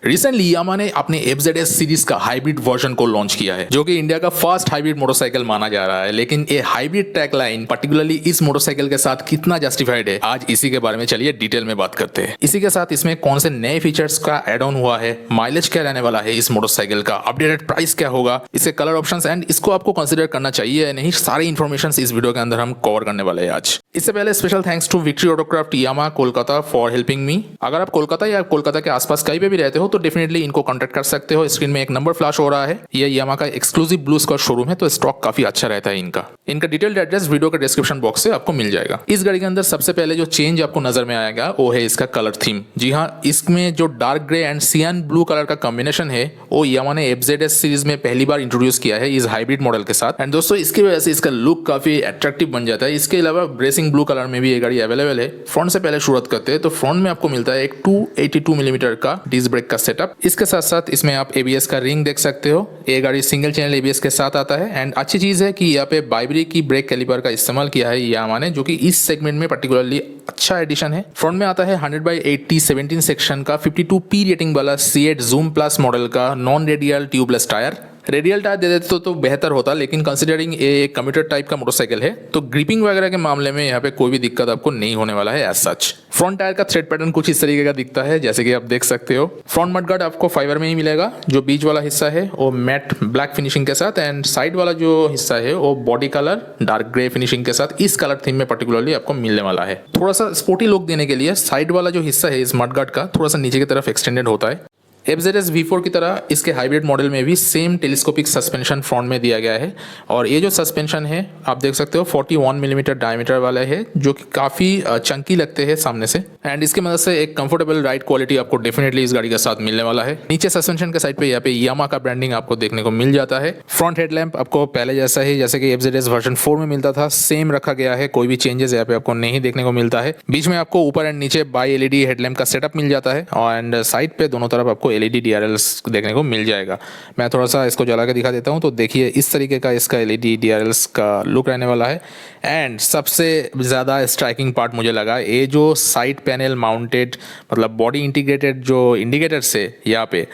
Recently यामा ने अपने FZS series का हाइब्रिड वर्जन को लॉन्च किया है, जो कि इंडिया का फर्स्ट हाइब्रिड मोटरसाइकिल माना जा रहा है। लेकिन ये हाइब्रिड ट्रैक लाइन पर्टिकुलरली इस मोटरसाइकिल के साथ कितना जस्टिफाइड है, आज इसी के बारे में चलिए डिटेल में बात करते हैं। इसी के साथ इसमें कौन से नए फीचर्स का एड ऑन हुआ है, माइलेज क्या रहने वाला है इस मोटरसाइकिल का, अपडेटेड प्राइस क्या होगा, इसके कलर ऑप्शंस एंड इसको आपको कंसिडर करना चाहिए या नहीं, सारी इन्फॉर्मेशन इस वीडियो के अंदर हम कवर करने वाले हैं आज। इससे पहले special thanks to Victory Autocraft Yamaha Kolkata for helping me. अगर आप कोलकाता या कोलकाता के आसपास कहीं पे भी रहते हो तो डेफिनेटली इनको कांटेक्ट कर सकते हो। स्क्रीन में एक नंबर फ्लैश हो रहा है, ये यामा का एक्सक्लूसिव ब्लू स्कॉट शोरूम है, तो स्टॉक काफी अच्छा रहता है इनका डिटेल्ड एड्रेस वीडियो के डिस्क्रिप्शन बॉक्स से आपको मिल जाएगा। इस गाड़ी के अंदर सबसे पहले जो चेंज आपको नजर में आएगा वो है इसका कलर थीम। जी हाँ, इसमें जो डार्क ग्रे एंड सियान ब्लू कलर का कॉम्बिनेशन है वो यामा ने FZS सीरीज में पहली बार इंट्रोड्यूस किया है इस हाइब्रिड मॉडल के साथ। एंड दोस्तों इसकी वजह से इसका लुक काफी अट्रैक्टिव बन जाता है। इसके अलावा ब्रेसिंग ब्लू कलर में भी ये गाड़ी अवेलेबल है। फ्रंट से पहले शुरुआत करते हैं तो फ्रंट में आपको मिलता है एक 282 मिलीमीटर का डिस्क ब्रेक का सेटअप। इसके साथ साथ इसमें आप ABS का रिंग देख सकते हो। ये गाड़ी सिंगल चैनल ABS के साथ आता है। एंड अच्छी चीज है कि यहाँ पे बाइबरी की ब्रेक कैलिपर का इस्तेमाल किया है यामा ने, जो कि इस सेगमेंट में पर्टिकुलरली अच्छा एडिशन है। फ्रंट में आता है 100/80 17 सेक्शन का 52P रेटिंग वाला C8 Zoom Plus मॉडल का non radial tubeless tyre. Radial tyre दे देते तो बेहतर होता, लेकिन कंसिडरिंग ये एक कम्यूटर टाइप का मोटरसाइकिल है तो ग्रिपिंग वगैरह के मामले में यहाँ पे कोई भी दिक्कत आपको नहीं होने वाला है एज सच। फ्रंट टायर का थ्रेड पैटर्न कुछ इस तरीके का दिखता है, जैसे कि आप देख सकते हो। फ्रंट मडगार्ड आपको फाइबर में ही मिलेगा। जो बीच वाला हिस्सा है वो मैट ब्लैक फिनिशिंग के साथ एंड साइड वाला जो हिस्सा है वो body colour dark grey finishing के साथ इस कलर थीम में पर्टिकुलरली आपको मिलने वाला है। थोड़ा सा स्पोर्टी लुक देने के लिए साइड वाला जो हिस्सा है इस मडगार्ड का थोड़ा सा नीचे की तरफ एक्सटेंडेड होता है। FZS V4 की तरह इसके हाइब्रिड मॉडल में भी सेम टेलीस्कोपिक सस्पेंशन फ्रंट में दिया गया है। और ये जो सस्पेंशन है आप देख सकते हो 41 मिलीमीटर डायमीटर वाला है, जो कि काफ़ी चंकी लगते हैं सामने से। एंड इसकी मदद से एक कंफर्टेबल राइड क्वालिटी आपको डेफिनेटली इस गाड़ी के साथ मिलने वाला है। नीचे सस्पेंशन के साइड पे यहाँ पे यामा का ब्रांडिंग आपको देखने को मिल जाता है। फ्रंट हेडलैम्प आपको पहले जैसा ही जैसे कि FZS वर्जन 4 में मिलता था सेम रखा गया है, कोई भी चेंजेस यहाँ पे आपको नहीं देखने को मिलता है। बीच में आपको ऊपर एंड नीचे बाई LED हेडलैम्प का सेटअप मिल जाता है एंड साइड पे दोनों तरफ आपको LED DRLs देखने को मिल जाएगा। मैं थोड़ा सा इसको जला के दिखा देता हूँ तो देखिए इस तरीके का इसका LED DRLs का लुक रहने वाला है। एंड सबसे ज़्यादा स्ट्राइकिंग पार्ट मुझे लगा ये जो साइड पैनल माउंटेड मतलब बॉडी इंटीग्रेटेड जो इंडिकेटर्स है यहाँ पे,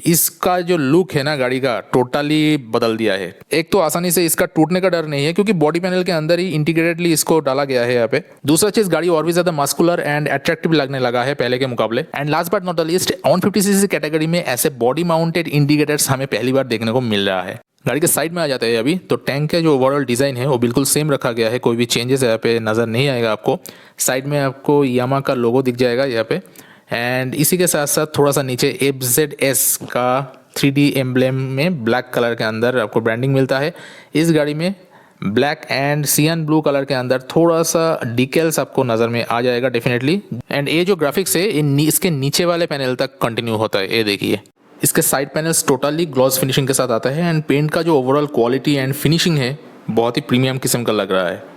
इसका जो लुक है ना गाड़ी का टोटली बदल दिया है। एक तो आसानी से इसका टूटने का डर नहीं है क्योंकि बॉडी पैनल के अंदर ही इंटीग्रेटेडली इसको डाला गया है यहाँ पे। दूसरा चीज गाड़ी और भी ज्यादा मस्कुलर एंड अट्रैक्टिव लगने लगा है पहले के मुकाबले। And last but not the least 150cc category में ऐसे बॉडी माउंटेड इंडिकेटर्स हमें पहली बार देखने को मिल रहा है। गाड़ी के साइड में आ जाते हैं अभी तो टैंक का जो ओवरऑल डिजाइन है वो बिल्कुल सेम रखा गया है, कोई भी चेंजेस यहाँ पे नजर नहीं आएगा आपको। साइड में आपको यामा का लोगो दिख जाएगा यहाँ पे। एंड इसी के साथ साथ थोड़ा सा नीचे FZS का 3D एम्ब्लेम में ब्लैक कलर के अंदर आपको ब्रांडिंग मिलता है। इस गाड़ी में ब्लैक एंड सियान ब्लू कलर के अंदर थोड़ा सा डिकेल्स आपको नज़र में आ जाएगा डेफिनेटली। एंड ये जो ग्राफिक्स है इसके नीचे वाले पैनल तक कंटिन्यू होता है। ये देखिए इसके side panels totally gloss finishing के साथ आता है एंड पेंट का जो ओवरऑल क्वालिटी एंड फिनिशिंग है बहुत ही प्रीमियम किस्म का लग रहा है।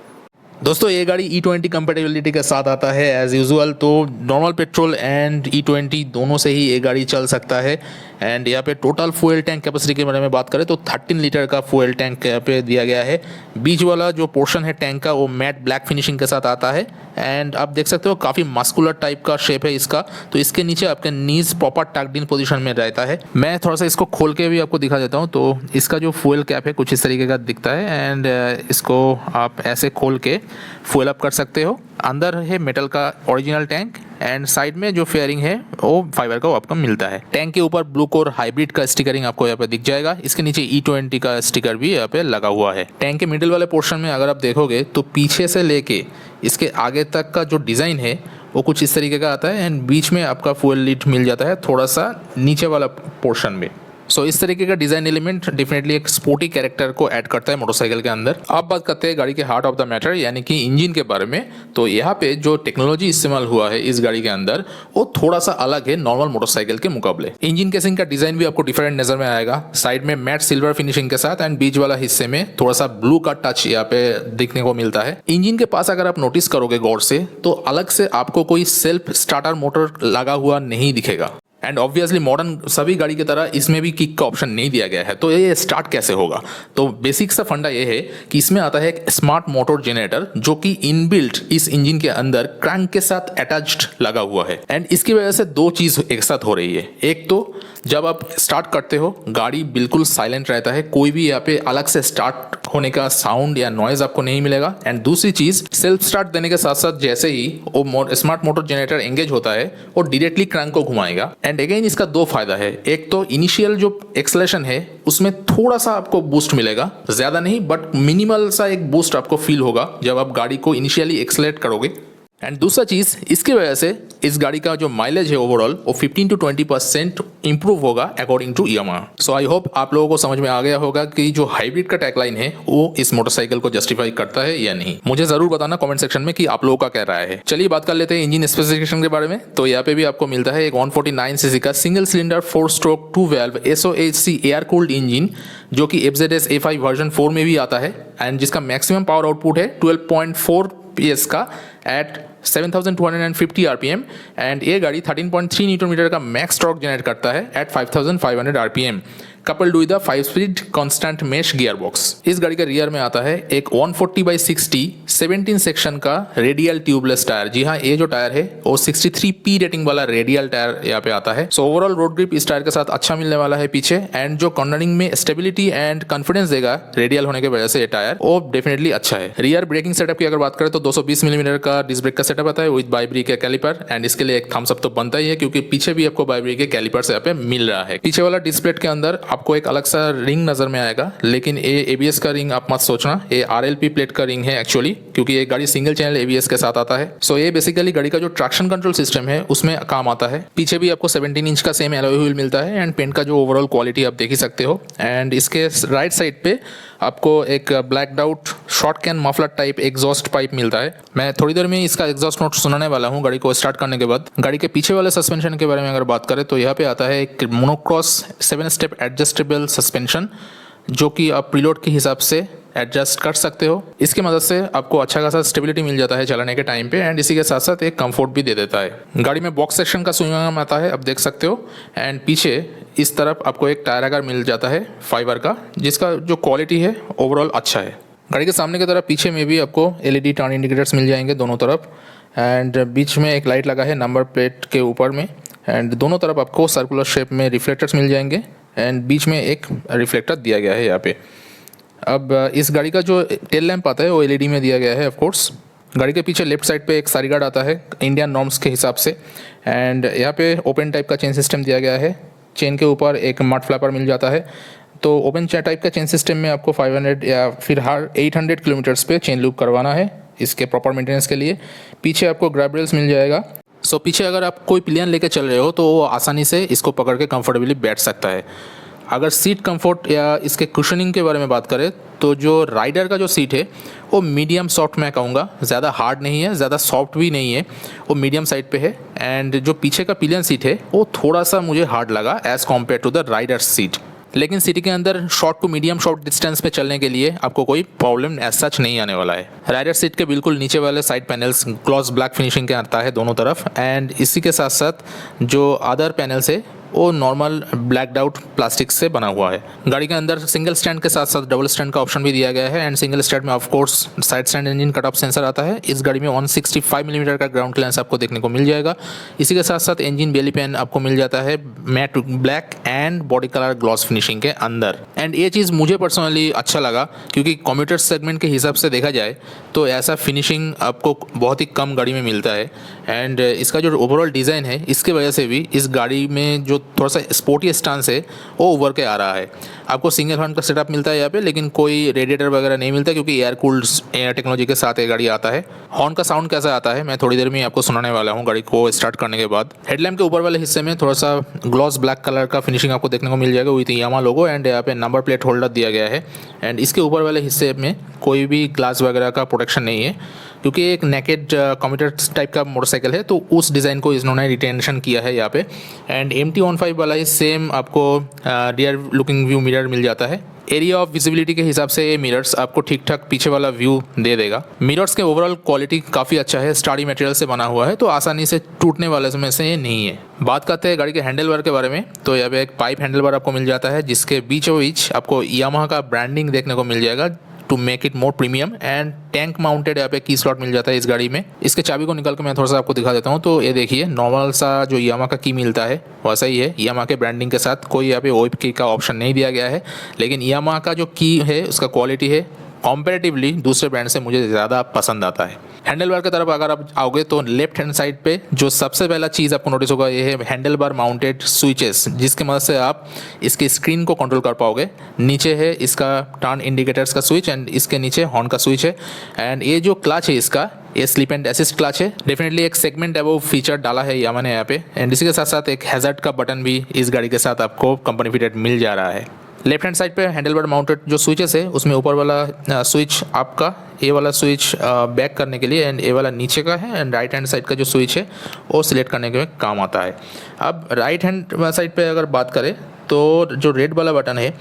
दोस्तों ये गाड़ी E20 कंपेटेबिलिटी के साथ आता है एज यूजुअल, तो नॉर्मल पेट्रोल एंड E20 दोनों से ही ये गाड़ी चल सकता है। एंड यहाँ पे टोटल फ्यूल टैंक कैपेसिटी के बारे में बात करें तो 13 लीटर का फ्यूल टैंक यहाँ पे दिया गया है। बीच वाला जो पोर्शन है टैंक का वो मैट ब्लैक फिनिशिंग के साथ आता है। एंड आप देख सकते हो काफ़ी मस्कुलर टाइप का शेप है इसका, तो इसके नीचे आपके नीज प्रॉपर टक्ड इन पोजीशन में रहता है। मैं थोड़ा सा इसको खोल के भी आपको दिखा देता हूँ। तो इसका जो फ्यूल कैप है कुछ इस तरीके का दिखता है एंड इसको आप ऐसे खोल के फ्यूल अप कर सकते हो। अंदर है मेटल का ओरिजिनल टैंक एंड साइड में जो फेयरिंग है वो फाइबर का आपको मिलता है। टैंक के ऊपर ब्लू कोर हाइब्रिड का स्टिकरिंग आपको यहाँ पे दिख जाएगा। इसके नीचे E20 का स्टिकर भी यहाँ पे लगा हुआ है। टैंक के मिडिल वाले पोर्शन में अगर आप देखोगे तो पीछे से लेके इसके आगे तक का जो डिज़ाइन है वो कुछ इस तरीके का आता है एंड बीच में आपका फ्यूल लिड मिल जाता है थोड़ा सा नीचे वाला पोर्शन में। सो इस तरीके का डिजाइन एलिमेंट डेफिनेटली एक स्पोर्टी कैरेक्टर को ऐड करता है मोटरसाइकिल के अंदर। अब बात करते हैं गाड़ी के हार्ट ऑफ द मैटर यानी कि इंजन के बारे में। तो यहाँ पे जो टेक्नोलॉजी इस्तेमाल हुआ है इस गाड़ी के अंदर वो थोड़ा सा अलग है नॉर्मल मोटरसाइकिल के मुकाबले। इंजन केसिंग का डिजाइन भी आपको डिफरेंट नजर में आएगा, साइड में मैट सिल्वर फिनिशिंग के साथ एंड बीच वाला हिस्से में थोड़ा सा ब्लू का टच यहाँ पे दिखने को मिलता है। इंजन के पास अगर आप नोटिस करोगे गौर से तो अलग से आपको कोई सेल्फ स्टार्टर मोटर लगा हुआ नहीं दिखेगा। एंड ऑब्वियसली मॉडर्न सभी गाड़ी की तरह इसमें भी किक का ऑप्शन नहीं दिया गया है। तो ये स्टार्ट कैसे होगा? तो बेसिक सा फंडा ये है कि इसमें आता है एक स्मार्ट मोटर जनरेटर जो कि इनबिल्ट इस इंजन के अंदर क्रैंक के साथ अटैच्ड लगा हुआ है। एंड इसकी वजह से दो चीज एक साथ हो रही है। एक तो जब आप स्टार्ट करते हो गाड़ी बिल्कुल साइलेंट रहता है, कोई भी यहाँ पे अलग से स्टार्ट होने का साउंड या नॉइज आपको नहीं मिलेगा। एंड दूसरी चीज, सेल्फ स्टार्ट देने के साथ साथ जैसे ही वो स्मार्ट मोटर जनरेटर एंगेज होता है वो डायरेक्टली क्रैंक को घुमाएगा। एंड अगेन इसका दो फायदा है। एक तो इनिशियल जो एक्सेलरेशन है उसमें थोड़ा सा आपको बूस्ट मिलेगा, ज्यादा नहीं बट मिनिमल सा एक बूस्ट आपको फील होगा जब आप गाड़ी को इनिशियली एक्सेलरेट करोगे। एंड दूसरा चीज, इसकी वजह से इस गाड़ी का जो माइलेज है ओवरऑल वो 15 to 20% इंप्रूव होगा according to Yamaha. So I hope आप लोगों को समझ में आ गया होगा कि जो हाइब्रिड का टैगलाइन है वो इस मोटरसाइकिल को जस्टिफाई करता है या नहीं। मुझे जरूर बताना कमेंट सेक्शन में कि आप लोगों का क्या राय है। चलिए बात कर लेते हैं इंजन स्पेसिफिकेशन के बारे में। तो यहाँ पे भी आपको मिलता है एक 149 सीसी का single cylinder 4 stroke 2 valve SOHC air cooled engine जो कि FZS A5 वर्जन 4 में भी आता है। एंड जिसका मैक्सिमम पावर आउटपुट है 12.4 PS का एट 7250 RPM। एंड ये गाड़ी 13.3 न्यूटन मीटर का मैक्स टॉर्क जनरेट करता है at 5500 RPM coupled with 5 speed constant mesh gear box. इस गाड़ी के रियर में आता है एक 140/60 17 सेक्शन का रेडियल ट्यूबलेस टायर। जी हाँ, ये जो टायर है वो 63P रेटिंग वाला रेडियल टायर यहाँ पे आता है। सो ओवरऑल रोड ग्रिप इस टायर के साथ अच्छा मिलने वाला है पीछे। एंड जो कॉर्नरिंग में स्टेबिलिटी एंड कॉन्फिडेंस देगा रेडियल होने की वजह से ये टायर वो डेफिनेटली अच्छा है। रियर ब्रेकिंग सेटअप की अगर बात करें तो 220 मिलीमीटर का डिस्क ब्रेक का सेटअप आता है विद बाइब्री के कैलिपर। एंड इसके लिए एक थम्स अप तो बनता ही है क्योंकि पीछे भी आपको बाइब्री के कैलिपर यहाँ पे मिल रहा है। पीछे वाला डिस्क प्लेट के अंदर आपको एक अलग सा रिंग नजर में आएगा, लेकिन ये ABS का रिंग आप मत सोचना, ये RLP प्लेट का रिंग है एक्चुअली, क्योंकि ये गाड़ी सिंगल चैनल ABS के साथ आता है। सो ये बेसिकली गाड़ी का जो ट्रैक्शन कंट्रोल सिस्टम है उसमें काम आता है। पीछे भी आपको 17 इंच का सेम एलॉय व्हील मिलता है। एंड पेंट का जो ओवरऑल क्वालिटी आप देख ही सकते हो। एंड इसके राइट साइड पे आपको एक black out short can muffler type exhaust pipe मिलता है। मैं थोड़ी देर में इसका एग्जॉस्ट नोट सुनाने वाला हूँ गाड़ी को स्टार्ट करने के बाद। गाड़ी के पीछे वाले सस्पेंशन के बारे में अगर बात करें तो यहाँ पे आता है एक मोनोक्रॉस 7 स्टेप एडजस्टेबल सस्पेंशन जो कि आप प्रीलोड के हिसाब से एडजस्ट कर सकते हो। इसकी मदद से आपको अच्छा खासा स्टेबिलिटी मिल जाता है चलाने के टाइम पे। एंड इसी के साथ साथ एक कंफर्ट भी दे देता है। गाड़ी में बॉक्स सेक्शन का स्विंग आता है, आप देख सकते हो। एंड पीछे इस तरफ आपको एक टायर आकार मिल जाता है फाइबर का, जिसका जो क्वालिटी है ओवरऑल अच्छा है। गाड़ी के सामने की तरफ पीछे में भी आपको LED टर्न इंडिकेटर्स मिल जाएंगे दोनों तरफ। एंड बीच में एक लाइट लगा है नंबर प्लेट के ऊपर में। एंड दोनों तरफ आपको सर्कुलर शेप में रिफ्लेक्टर्स मिल जाएंगे। एंड बीच में एक रिफ्लेक्टर दिया गया है यहाँ पे। अब इस गाड़ी का जो टेल लैंप आता है वो LED में दिया गया है ऑफ कोर्स। गाड़ी के पीछे लेफ्ट साइड पे एक सारी गार्ड आता है इंडियन नॉर्म्स के हिसाब से। एंड यहाँ पे ओपन टाइप का चेन सिस्टम दिया गया है। चेन के ऊपर एक मड फ्लैपर मिल जाता है। तो ओपन टाइप का चेन सिस्टम में आपको 500 या फिर हर 800 किलोमीटर्स पे चेन लूप करवाना है इसके प्रॉपर मेंटेनेंस के लिए। पीछे आपको ग्रैब रेल्स मिल जाएगा। सो पीछे अगर आप कोई पिलियन लेके चल रहे हो तो वो आसानी से इसको पकड़ के कंफर्टेबली बैठ सकता है। अगर सीट कंफर्ट या इसके कुशनिंग के बारे में बात करें तो जो राइडर का जो सीट है वो मीडियम सॉफ्ट मैं कहूँगा, ज़्यादा हार्ड नहीं है, ज़्यादा सॉफ्ट भी नहीं है, वो मीडियम साइड पे है। एंड जो पीछे का पिलियन सीट है वो थोड़ा सा मुझे हार्ड लगा as compared to the rider seat. लेकिन सिटी के अंदर short to medium short distance पे चलने के लिए आपको कोई प्रॉब्लम एज सच नहीं आने वाला है। राइडर सीट के बिल्कुल नीचे वाले side panels gloss black finishing के आता है दोनों तरफ। एंड इसी के साथ साथ जो अदर पैनल्स है वो नॉर्मल ब्लैक्ड आउट प्लास्टिक से बना हुआ है। गाड़ी के अंदर सिंगल स्टैंड के साथ साथ डबल स्टैंड का ऑप्शन भी दिया गया है। एंड सिंगल स्टैंड में of course side stand engine cut off sensor आता है। इस गाड़ी में 165 मिलीमीटर का ग्राउंड क्लियरेंस आपको देखने को मिल जाएगा। इसी के साथ साथ इंजन बेली पैन आपको मिल जाता है matte black and body colour gloss finishing के अंदर। एंड ये चीज़ मुझे पर्सनली अच्छा लगा क्योंकि कम्यूटर सेगमेंट के हिसाब से देखा जाए तो ऐसा फिनिशिंग आपको बहुत ही कम गाड़ी में मिलता है। एंड इसका जो ओवरऑल डिज़ाइन है इसके वजह से भी इस गाड़ी में जो थोड़ा सा स्पोर्टी स्टांस है वो उभर के आ रहा है। आपको सिंगल हॉर्न का सेटअप मिलता है यहाँ पे, लेकिन कोई रेडिएटर वगैरह नहीं मिलता क्योंकि एयर कूल्ड एयर टेक्नोलॉजी के साथ ये गाड़ी आता है। हॉर्न का साउंड कैसा आता है मैं थोड़ी देर में आपको सुनाने वाला हूँ गाड़ी को स्टार्ट करने के बाद। हेडलैम्प के ऊपर वाले हिस्से में थोड़ा सा ग्लॉस ब्लैक कलर का फिनिशिंग आपको देखने को मिल जाएगा विथ यामा लोगो। एंड यहाँ पे नंबर प्लेट होल्डर दिया गया है। एंड इसके ऊपर वाले हिस्से में कोई भी ग्लास वगैरह का प्रोटेक्शन नहीं है क्योंकि एक नेकेड कम्यूटर टाइप का मोटरसाइकिल है, तो उस डिज़ाइन को इन्होंने रिटेंशन किया है यहाँ पे। एंड MT-15 वाला ही सेम आपको रियर लुकिंग व्यू मिरर मिल जाता है। एरिया ऑफ विजिबिलिटी के हिसाब से ये मिरर्स आपको ठीक ठाक पीछे वाला व्यू दे देगा। मिरर्स के ओवरऑल क्वालिटी काफ़ी अच्छा है, स्टडी मटेरियल से बना हुआ है, तो आसानी से टूटने वाले में से ये नहीं है। बात करते हैं गाड़ी के हैंडल बार के बारे में, तो यहाँ पे एक पाइप हैंडल बार आपको मिल जाता है, जिसके बीचों बीच आपको यामाहा का ब्रांडिंग देखने को मिल जाएगा to make it more premium. And tank mounted यहाँ पे की स्लॉट मिल जाता है इस गाड़ी में। इसके चाबी को निकाल के मैं थोड़ा सा आपको दिखा देता हूँ। तो ये देखिए, नॉर्मल सा जो यामाहा का की मिलता है वैसा ही है, यामाहा के ब्रांडिंग के साथ। कोई यहाँ पे ओएप की का ऑप्शन नहीं दिया गया है, लेकिन यामाहा का जो की है उसका क्वालिटी है कंपैरेटिवली दूसरे ब्रांड से मुझे ज़्यादा पसंद आता है। हैंडल बार की तरफ अगर आप आओगे तो लेफ्ट हैंड साइड पे जो सबसे पहला चीज़ आपको नोटिस होगा ये है हैंडल बार माउंटेड स्विचेस, जिसकी मदद से आप इसकी स्क्रीन को कंट्रोल कर पाओगे। नीचे है इसका टर्न इंडिकेटर्स का स्विच एंड इसके नीचे हॉर्न का स्विच है। एंड ये जो क्लच है इसका, ये स्लिप एंड असिस्ट क्लच है। डेफिनेटली एक सेगमेंट अबव फीचर डाला है यामाहा ने यहाँ पे। एंड इसी के साथ साथ एक हैजर्ड का बटन भी इस गाड़ी के साथ आपको कंपनी फिटेड मिल जा रहा है। लेफ्ट हैंड साइड पे हैंडल बार माउंटेड जो स्विचेस है उसमें ऊपर वाला स्विच आपका, ए वाला स्विच बैक करने के लिए, एंड ए वाला नीचे का है। एंड राइट हैंड साइड का जो स्विच है वो सिलेक्ट करने के काम आता है। अब राइट हैंड साइड पे अगर बात करें तो जो रेड वाला बटन है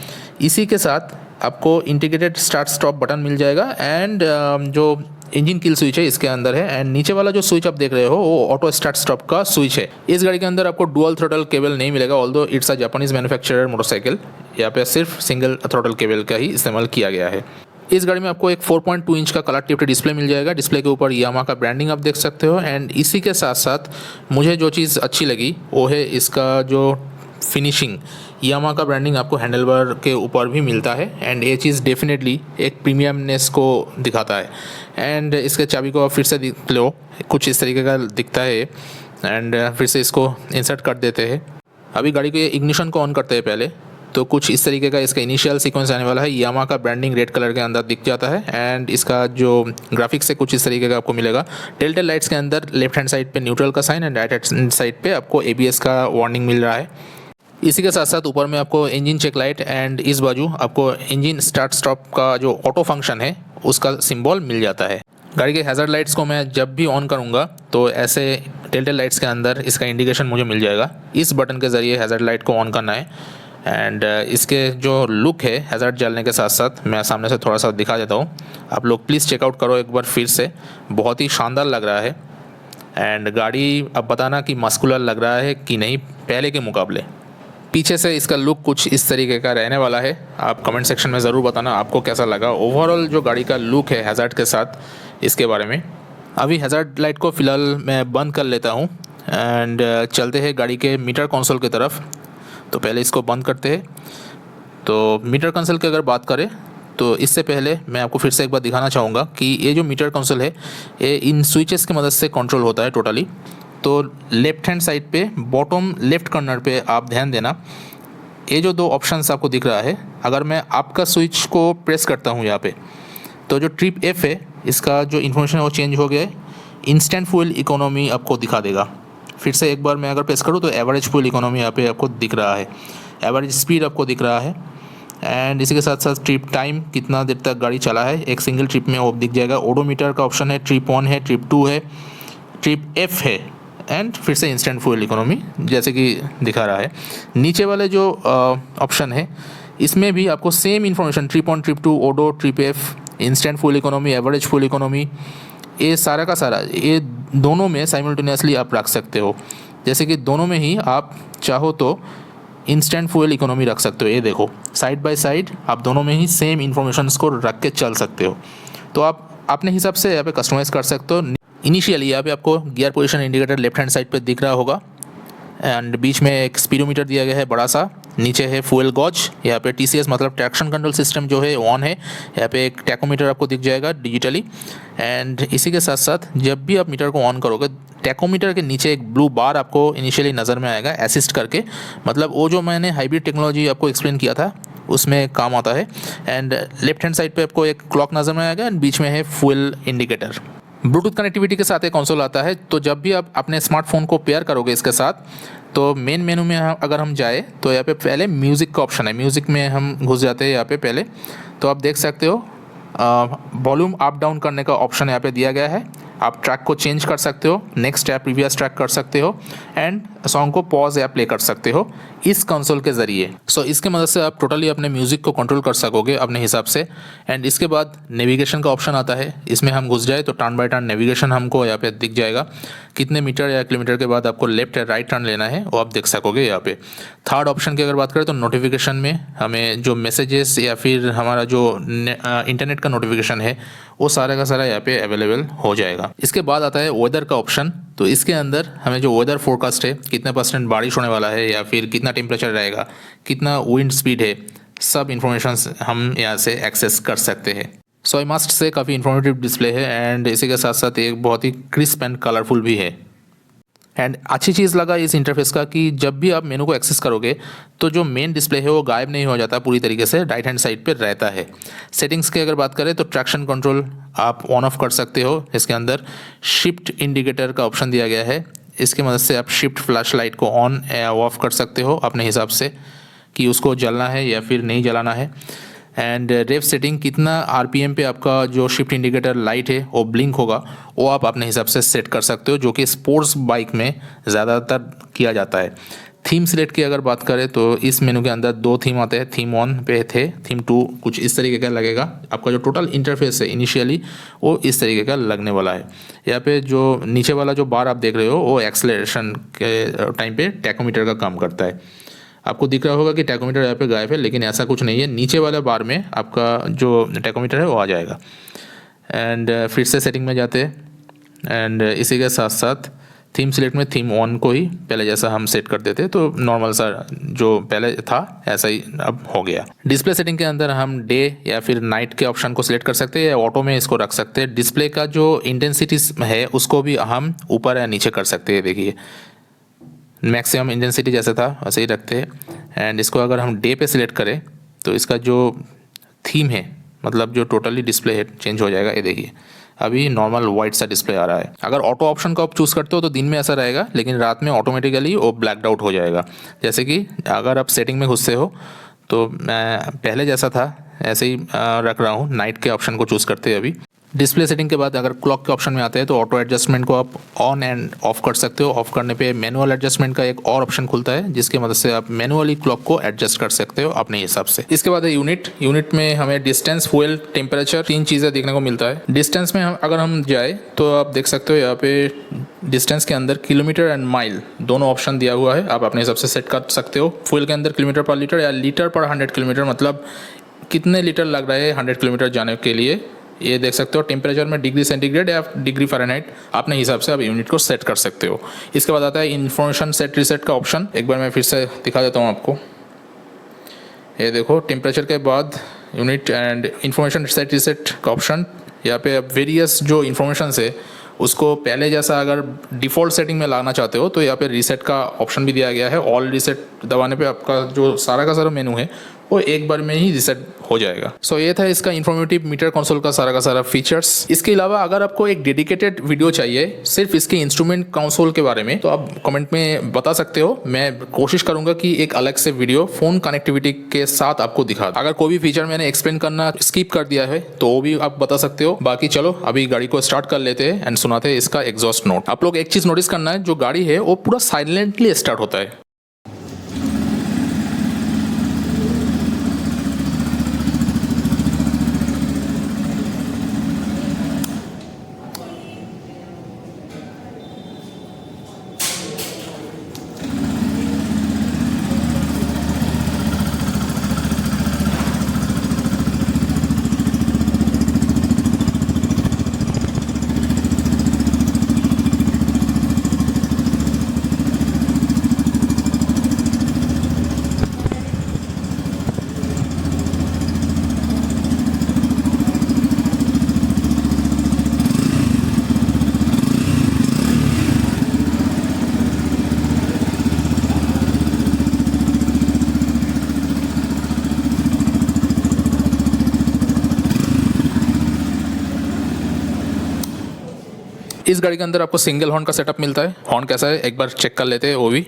इसी के साथ आपको इंटीग्रेटेड स्टार्ट स्टॉप बटन मिल जाएगा। एंड जो इंजन किल स्विच है इसके अंदर है। एंड नीचे वाला जो स्विच आप देख रहे हो वो ऑटो स्टार्ट स्टॉप का स्विच है। इस गाड़ी के अंदर आपको डुअल थ्रोटल केबल नहीं मिलेगा, although it's a Japanese manufacturer motorcycle. यहाँ पे सिर्फ सिंगल थ्रोटल केबल का ही इस्तेमाल किया गया है। इस गाड़ी में आपको एक 4.2 इंच का कलर टिप्ड डिस्प्ले मिल जाएगा। डिस्प्ले के ऊपर यामाहा का ब्रांडिंग आप देख सकते हो। एंड इसी के साथ साथ मुझे जो चीज़ अच्छी लगी वो है इसका जो फिनिशिंग, यामाहा का ब्रांडिंग आपको हैंडल बार के ऊपर भी मिलता है। एंड ये चीज़ डेफिनेटली एक प्रीमियमनेस को दिखाता है। एंड इसके चाबी को आप फिर से देख लो, कुछ इस तरीके का दिखता है। एंड फिर से इसको इंसर्ट कर देते हैं। अभी गाड़ी को ये इग्निशन को ऑन करते हैं पहले, तो कुछ इस तरीके का इसका इनिशियल सीक्वेंस आने वाला है। यामाहा का ब्रांडिंग रेड कलर के अंदर दिख जाता है। एंड इसका जो ग्राफिक्स है कुछ इस तरीके का आपको मिलेगा। टेल लाइट्स के अंदर लेफ्ट हैंड साइड पे न्यूट्रल का sign and right hand side पे आपको ABS का वार्निंग मिल रहा है। इसी के साथ साथ ऊपर में आपको इंजन चेक लाइट एंड इस बाजू आपको इंजन स्टार्ट स्टॉप का जो ऑटो फंक्शन है उसका सिंबल मिल जाता है। गाड़ी के हैज़र्ड लाइट्स को मैं जब भी ऑन करूँगा तो ऐसे टेल लाइट्स के अंदर इसका इंडिकेशन मुझे मिल जाएगा। इस बटन के ज़रिए हैज़र्ड लाइट को ऑन करना है। एंड इसके जो लुक है हैज़र्ड जलने के साथ साथ मैं सामने से थोड़ा सा दिखा देता हूँ, आप लोग प्लीज़ चेकआउट करो एक बार फिर से। बहुत ही शानदार लग रहा है। एंड गाड़ी अब बताना कि मस्कुलर लग रहा है कि नहीं पहले के मुकाबले। पीछे से इसका लुक कुछ इस तरीके का रहने वाला है। आप कमेंट सेक्शन में ज़रूर बताना आपको कैसा लगा ओवरऑल जो गाड़ी का लुक है हैज़र्ड के साथ, इसके बारे में। अभी हैज़र्ड लाइट को फ़िलहाल मैं बंद कर लेता हूँ एंड चलते हैं गाड़ी के मीटर कंसोल की तरफ। तो पहले इसको बंद करते हैं। तो मीटर कंसोल की अगर बात करें तो इससे पहले मैं आपको फिर से एक बार दिखाना चाहूँगा कि ये जो मीटर कंसोल है ये इन स्विचेस की मदद से कंट्रोल होता है टोटली। तो लेफ्ट हैंड साइड पे बॉटम लेफ्ट कॉर्नर पे आप ध्यान देना, ये जो दो ऑप्शंस आपको दिख रहा है, अगर मैं आपका स्विच को प्रेस करता हूँ यहाँ पे तो जो ट्रिप F है इसका जो इन्फॉर्मेशन है वो चेंज हो गया है। इंस्टेंट फ्यूल इकोनॉमी आपको दिखा देगा। फिर से एक बार मैं अगर प्रेस करूँ तो एवरेज फ्यूल इकोनॉमी यहाँ पे आपको दिख रहा है, एवरेज स्पीड आपको दिख रहा है। एंड इसी के साथ साथ ट्रिप टाइम कितना देर तक गाड़ी चला है एक सिंगल ट्रिप में वो दिख जाएगा। ओडोमीटर का ऑप्शन है, ट्रिप 1 है, ट्रिप 2 है, ट्रिप F है एंड फिर से इंस्टेंट फ्यूल इकोनॉमी जैसे कि दिखा रहा है। नीचे वाले जो ऑप्शन है इसमें भी आपको same information trip 1, trip 2, odo, trip F, instant fuel economy, average fuel economy, ये सारा का सारा ये दोनों में साइमल्टेनियसली आप रख सकते हो। जैसे कि दोनों में ही आप चाहो तो इंस्टेंट फ्यूल इकोनॉमी रख सकते हो। ये देखो साइड बाय साइड आप दोनों में ही सेम इन्फॉर्मेशन को रख के चल सकते हो। तो आप अपने हिसाब से यहाँ पे कस्टमाइज़ कर सकते हो। इनिशियली यहाँ पे आपको gear position indicator left hand side पे दिख रहा होगा। एंड बीच में एक स्पीडोमीटर दिया गया है बड़ा सा। नीचे है फ्यूल गॉज, यहाँ पे TCS मतलब ट्रैक्शन कंट्रोल सिस्टम जो है ऑन है। यहाँ पे एक टैकोमीटर आपको दिख जाएगा डिजिटली। एंड इसी के साथ साथ जब भी आप मीटर को ऑन करोगे टैकोमीटर के नीचे एक ब्लू बार आपको इनिशियली नज़र में आएगा असिस्ट करके, मतलब वो जो मैंने हाइब्रिड टेक्नोलॉजी आपको एक्सप्लेन किया था उसमें काम आता है। एंड लेफ्ट हैंड साइड पे आपको एक क्लॉक नज़र में आएगा एंड बीच में है फ्यूल इंडिकेटर। ब्लूटूथ कनेक्टिविटी के साथ एक कंसोल आता है। तो जब भी आप अपने स्मार्टफोन को पेयर करोगे इसके साथ तो मेन मेनू में अगर हम जाए तो यहाँ पे पहले म्यूज़िक का ऑप्शन है। म्यूज़िक में हम घुस जाते हैं यहाँ पे पहले, तो आप देख सकते हो वॉल्यूम अप डाउन करने का ऑप्शन यहाँ पे दिया गया है। आप ट्रैक को चेंज कर सकते हो, नेक्स्ट या प्रीवियस ट्रैक कर सकते हो एंड सॉन्ग को पॉज या प्ले कर सकते हो। इस कंसोल के ज़रिए। सो इसके मदद से आप टोटली अपने म्यूज़िक को कंट्रोल कर सकोगे अपने हिसाब से। एंड इसके बाद नेविगेशन का ऑप्शन आता है, इसमें हम घुस जाए तो टर्न बाय टर्न नेविगेशन हमको यहाँ पे दिख जाएगा। कितने मीटर या किलोमीटर के बाद आपको लेफ्ट या राइट टर्न लेना है वो आप देख सकोगे यहाँ पे। थर्ड ऑप्शन की अगर बात करें तो नोटिफिकेशन में हमें जो मैसेजेस या फिर हमारा जो इंटरनेट का नोटिफिकेशन है वो सारा का सारा यहाँ पे अवेलेबल हो जाएगा। इसके बाद आता है वेदर का ऑप्शन। तो इसके अंदर हमें जो वेदर फोरकास्ट है, कितना % बारिश होने वाला है या फिर कितना टेम्परेचर रहेगा, कितना विंड स्पीड है, सब इन्फॉर्मेशन हम यहाँ से एक्सेस कर सकते हैं। सो आई मस्ट से काफ़ी इन्फॉर्मेटिव डिस्प्ले है एंड इसी के साथ साथ एक बहुत ही क्रिस्प एंड कलरफुल भी है। एंड अच्छी चीज़ लगा इस इंटरफेस का कि जब भी आप मेनू को एक्सेस करोगे तो जो मेन डिस्प्ले है वो गायब नहीं हो जाता, पूरी तरीके से राइट हैंड साइड पे रहता है। सेटिंग्स की अगर बात करें तो ट्रैक्शन कंट्रोल आप ऑन ऑफ कर सकते हो। इसके अंदर शिफ्ट इंडिकेटर का ऑप्शन दिया गया है, इसकी मदद से आप शिफ्ट फ्लैश लाइट को ऑन या ऑफ कर सकते हो अपने हिसाब से कि उसको जलना है या फिर नहीं जलाना है। एंड रेव सेटिंग, कितना आरपीएम पे आपका जो शिफ्ट इंडिकेटर लाइट है वो ब्लिंक होगा वो आप अपने हिसाब से सेट कर सकते हो, जो कि स्पोर्ट्स बाइक में ज़्यादातर किया जाता है। थीम सिलेक्ट की अगर बात करें तो इस मेनू के अंदर 2 थीम आते हैं। थीम 1 पे थे, थीम 2 कुछ इस तरीके का लगेगा। आपका जो टोटल इंटरफेस है इनिशियली वो इस तरीके का लगने वाला है। यहाँ पे जो नीचे वाला जो बार आप देख रहे हो वो एक्सेलरेशन के टाइम पे टैकोमीटर का काम करता है। आपको दिख रहा होगा कि टैकोमीटर यहाँ पे गायब है, लेकिन ऐसा कुछ नहीं है। नीचे वाले बार में आपका जो टैकोमीटर है वो आ जाएगा। एंड फिर से सेटिंग में जाते हैं एंड इसी के साथ साथ थीम सिलेक्ट में थीम 1 को ही पहले जैसा हम सेट कर देते तो नॉर्मल सा जो पहले था ऐसा ही अब हो गया। डिस्प्ले सेटिंग के अंदर हम डे या फिर नाइट के ऑप्शन को सिलेक्ट कर सकते हैं या ऑटो में इसको रख सकते हैं। डिस्प्ले का जो इंटेंसिटी है उसको भी हम ऊपर या नीचे कर सकते हैं। देखिए मैक्सिमम इंटेंसिटी जैसे था वैसे ही रखते हैं। एंड इसको अगर हम डे पे सिलेक्ट करें तो इसका जो थीम है, मतलब जो टोटली डिस्प्ले है, चेंज हो जाएगा। ये देखिए अभी नॉर्मल वाइट सा डिस्प्ले आ रहा है। अगर ऑटो ऑप्शन को आप चूज़ करते हो तो दिन में ऐसा रहेगा, लेकिन रात में ऑटोमेटिकली वो ब्लैकड आउट हो जाएगा। जैसे कि अगर आप सेटिंग में घुसते हो तो मैं पहले जैसा था ऐसे ही रख रहा हूँ। नाइट के ऑप्शन को चूज़ करते हैं अभी। डिस्प्ले सेटिंग के बाद अगर क्लॉक के ऑप्शन में आते हैं तो ऑटो एडजस्टमेंट को आप ऑन एंड ऑफ कर सकते हो। ऑफ करने पे मैनुअल एडजस्टमेंट का एक और ऑप्शन खुलता है, जिसकी मदद से आप मैनुअली क्लॉक को एडजस्ट कर सकते हो अपने हिसाब से। इसके बाद है यूनिट में हमें डिस्टेंस, फ्यूल, टेम्परेचर, 3 चीज़ें देखने को मिलता है। डिस्टेंस में अगर हम जाए तो आप देख सकते हो यहाँ पे डिस्टेंस के अंदर किलोमीटर एंड माइल दोनों ऑप्शन दिया हुआ है, आप अपने हिसाब से सेट कर सकते हो। फ्यूल के अंदर किलोमीटर पर लीटर या लीटर पर 100 किलोमीटर, मतलब कितने लीटर लग रहा है 100 किलोमीटर जाने के लिए, ये देख सकते हो। टेम्परेचर में डिग्री सेंटीग्रेड या डिग्री फ़ारेनहाइट, अपने हिसाब से आप यूनिट को सेट कर सकते हो। इसके बाद आता है इन्फॉर्मेशन सेट रीसेट का ऑप्शन। एक बार मैं फिर से दिखा देता हूँ आपको। ये देखो टेम्परेचर के बाद unit and information set reset का ऑप्शन। यहाँ पे आप वेरियस जो इन्फॉर्मेशन है उसको पहले जैसा अगर डिफ़ॉल्ट सेटिंग में लाना चाहते हो तो यहाँ पे रीसेट का ऑप्शन भी दिया गया है। ऑल रीसेट दबाने पे आपका जो सारा का सारा मेनू है वो एक बार में ही रीसेट हो जाएगा। सो ये था इसका इन्फॉर्मेटिव मीटर कंसोल का सारा फीचर्स। इसके अलावा अगर आपको एक डेडिकेटेड वीडियो चाहिए सिर्फ इसके इंस्ट्रूमेंट कंसोल के बारे में तो आप कमेंट में बता सकते हो। मैं कोशिश करूंगा कि एक अलग से वीडियो फ़ोन कनेक्टिविटी के साथ आपको दिखा। अगर कोई भी फीचर मैंने एक्सप्लेन करना स्किप कर दिया है तो वो भी आप बता सकते हो। बाकी चलो अभी गाड़ी को स्टार्ट कर लेते हैं एंड सुनाते हैं इसका एग्जॉस्ट नोट। आप लोग एक चीज़ नोटिस करना है, जो गाड़ी है वो पूरा साइलेंटली स्टार्ट होता है। इस गाड़ी के अंदर आपको सिंगल हॉर्न का सेटअप मिलता है। हॉर्न कैसा है एक बार चेक कर लेते हैं वो भी।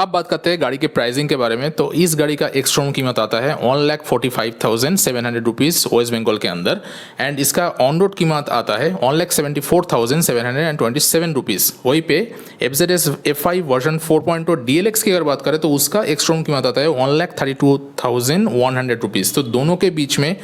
अब बात करते हैं गाड़ी के प्राइसिंग के बारे में। तो इस गाड़ी का एक शोरूम कीमत आता है 1,45,700 रुपीज़ वेस्ट बंगाल के अंदर, एंड इसका ऑन रोड कीमत आता है 1,74,727 रुपीज़। वहीं पे FZS F5 वर्जन 4.0 DLX की अगर बात करें तो उसका एक शोरूम कीमत आता है 1,32,100 रुपीज़। तो दोनों के बीच में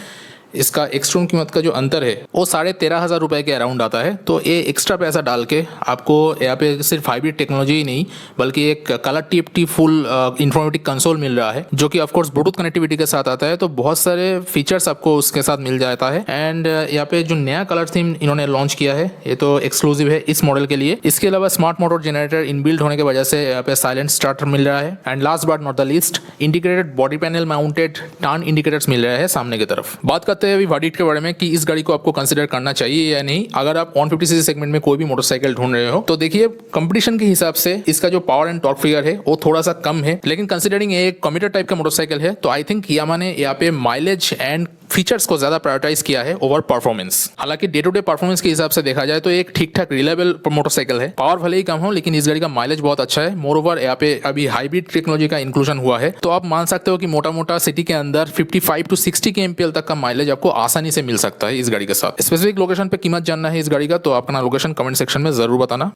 इसका एक्स्ट्रा कीमत का जो अंतर है वो 13,500 रुपये के अराउंड आता है। तो ये एक्स्ट्रा पैसा डाल के आपको यहाँ पे सिर्फ हाइब्रिड टेक्नोलॉजी ही नहीं बल्कि एक colour T full informatic console मिल रहा है, जो कि ऑफकोर्स ब्लूटूथ कनेक्टिविटी के साथ आता है। तो बहुत सारे फीचर्स आपको उसके साथ मिल जाता है। एंड यहाँ पे जो नया कलर थीम इन्होंने लॉन्च किया है ये तो एक्सक्लूसिव है इस मॉडल के लिए। इसके अलावा स्मार्ट मोटर जनरेटर इनबिल्ट होने की वजह से यहाँ पे साइलेंट स्टार्टर मिल रहा है। And last but not the least, integrated body panel mounted turn indicators मिल रहे हैं सामने की तरफ। बात करते हैं अभी वर्डिक्ट के बारे में कि इस गाड़ी को आपको कंसीडर करना चाहिए या नहीं। अगर आप 150cc सेगमेंट में कोई भी मोटरसाइकिल ढूंढ रहे हो तो देखिए कंपटीशन के हिसाब से इसका जो पावर एंड टॉर्क फिगर है वो थोड़ा सा कम है, लेकिन कंसीडरिंग ये एक कम्यूटर टाइप का मोटरसाइकिल है तो आई थिंक यामा ने यहाँ पे माइलेज एंड फीचर्स को ज्यादा प्रायोरिटाइज किया है ओवर परफॉर्मेंस। हालांकि डे टू डे परफॉर्मेंस के हिसाब से देखा जाए तो एक ठीक ठाक रिलायबल मोटरसाइकिल है। पावर भले ही कम हो लेकिन इस गाड़ी का माइलेज बहुत अच्छा है। मोर ओवर यहाँ पे अभी हाइब्रिड टेक्नोलॉजी का इंक्लूजन हुआ है तो आप मान सकते हो कि मोटा मोटा सिटी के अंदर 55 to 60 kmpl तक का माइलेज आपको आसानी से मिल सकता है इस गाड़ी के साथ। स्पेसिफिक लोकेशन पे कीमत जानना है इस गाड़ी का तो अपना लोकेशन कमेंट सेक्शन में जरूर बताना।